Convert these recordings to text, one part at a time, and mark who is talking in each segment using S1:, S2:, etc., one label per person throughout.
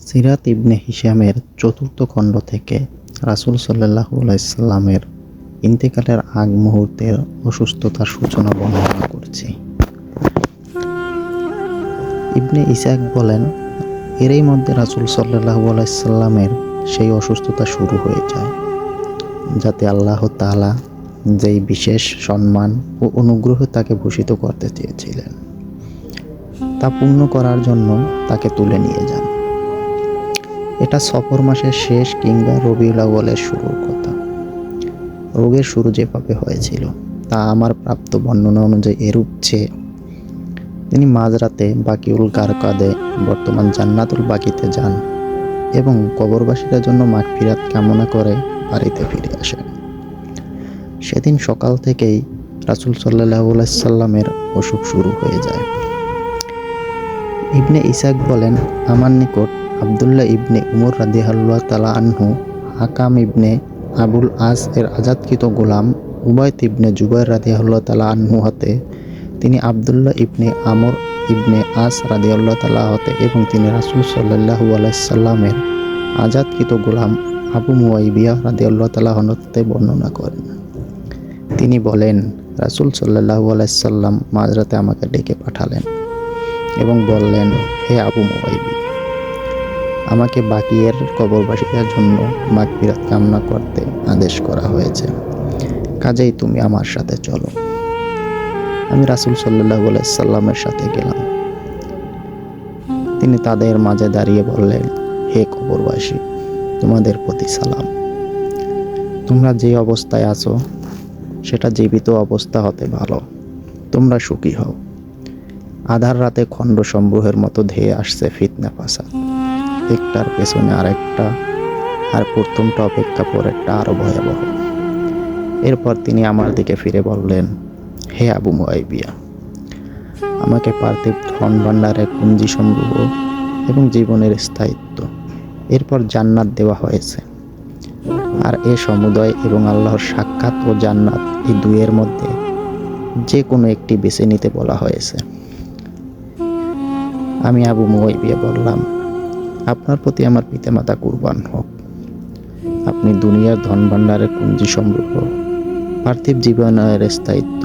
S1: সিরাত ইবনে হিশামের চতুর্থ খণ্ড থেকে রাসূল সাল্লাল্লাহু আলাইহি সাল্লামের ইন্তেকালের আগ মুহূর্তের অসুস্থতার সূচনা বর্ণনা করছি। ইবনে ইসহাক বলেন, এরই মধ্যে রাসূল সাল্লাল্লাহু আলাইহি সাল্লামের সেই অসুস্থতা শুরু হয়ে যায়, যাতে আল্লাহ তাআলা যেই বিশেষ সম্মান ও অনুগ্রহ তাকে ভূষিত করতে চেয়েছিলেন তা পূর্ণ করার জন্য তাকে তুলে নিয়ে যান। এটা সফর মাসের শেষ কিংবা রবিউল আউয়ালের শুরুর কথা। রোগের শুরু যেভাবে হয়েছিল তা আমার প্রাপ্ত বর্ণনা অনুযায়ী এরূপ যে, তিনি মাঝরাতে বাকিউল গারকাদে বর্তমান জান্নাতুল বাকিতে যান এবং কবরবাসীদের জন্য মাগফিরাত কামনা করে বাড়িতে ফিরে আসেন। সেদিন সকাল থেকেই রাসূল সাল্লাল্লাহু আলাইহি সাল্লামের অসুখ শুরু হয়ে যায়। ইবনে ইসহাক বলেন, আমার নিকট আব্দুল্লাহ ইবনে উমর রাদিয়াল্লাহু তাআলা আনহু, হাকাম ইবনে আবুল আস এর আজাদকৃত গোলাম উবাইদ ইবনে জুবাইর রাদিয়াল্লাহু তাআলা আনহু হতে, তিনি আব্দুল্লাহ ইবনে আমর ইবনে আস রাদিয়াল্লাহু তাআলা হতে এবং তিনি রাসূল সাল্লাল্লাহু আলাইহি সাল্লামের আজাদকৃত গোলাম আবু মুয়াইবিয়া রাদিয়াল্লাহু তাআলা হতে বর্ণনা করেন। তিনি বলেন, রাসূল সাল্লাল্লাহু আলাইহি সাল্লাম মাঝরাতে আমাকে ডেকে পাঠালেন এবং বললেন, হে আবু মুয়াইবিয়া, আমাকে বাকিয়ের কবরবাসীদের জন্য মাগফিরাত কামনা করতে আদেশ করা হয়েছে, কাজেই তুমি আমার সাথে চলো। আমি রাসূল সাল্লাল্লাহু আলাইহি সাল্লামের সাথে গেলাম। তিনি তাদের মাঝে দাঁড়িয়ে বললেন, হে কবরবাসী, তোমাদের প্রতি সালাম। তোমরা যে অবস্থায় আছো সেটা জীবিত অবস্থা হতে ভালো। তোমরা সুখী হও। আধার রাতে খণ্ড সমূহের মতো ধেয়ে আসছে ফিতনা ফাসাদ, একটার পেছনে আরেকটা, আর প্রথমটা অপেক্ষা পরেরটা আরো ভয়াবহ। এরপর তিনি আমার দিকে ফিরে বললেন, হে আবু মুয়াইবিয়া, আমাকে পার্থিব ধন ভাণ্ডারের পুঞ্জি সমূহ এবং জীবনের স্থায়িত্ব, এরপর জান্নাত দেওয়া হয়েছে। আর এ সমুদয় এবং আল্লাহর সাক্ষাৎ ও জান্নাত, এই দুইয়ের মধ্যে যে কোনো একটি বেছে নিতে বলা হয়েছে। আমি আবু মুয়াইবিয়া বললাম, আপনার প্রতি আমার পিতামাতা কুরবান হোক। আপনি দুনিয়ার ধন ভাণ্ডারের পুঞ্জি সমূহ, পার্থিব জীবনের স্থায়িত্ব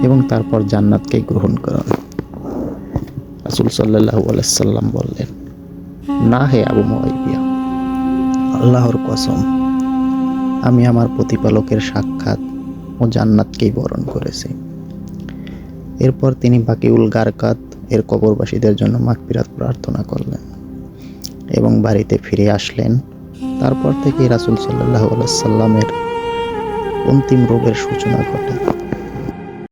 S1: এবং তারপর জান্নাতকে গ্রহণ করুন। রাসূল সাল্লাল্লাহু আলাইহি সাল্লাম বললেন, না হে আবু মুয়াইবিয়া, আল্লাহর কসম, আমি আমার প্রতিপালকের সাক্ষাৎ ও জান্নাতকেই বরণ করেছি। এরপর তিনি বাকিউল গারকাদ এর কবরবাসীদের জন্য মাগফিরাত প্রার্থনা করলেন এবং বাড়িতে ফিরে আসলেন। তারপর থেকে রাসূল সাল্লাল্লাহু আলাইহি সাল্লামের অন্তিম রোগের সূচনা ঘটে।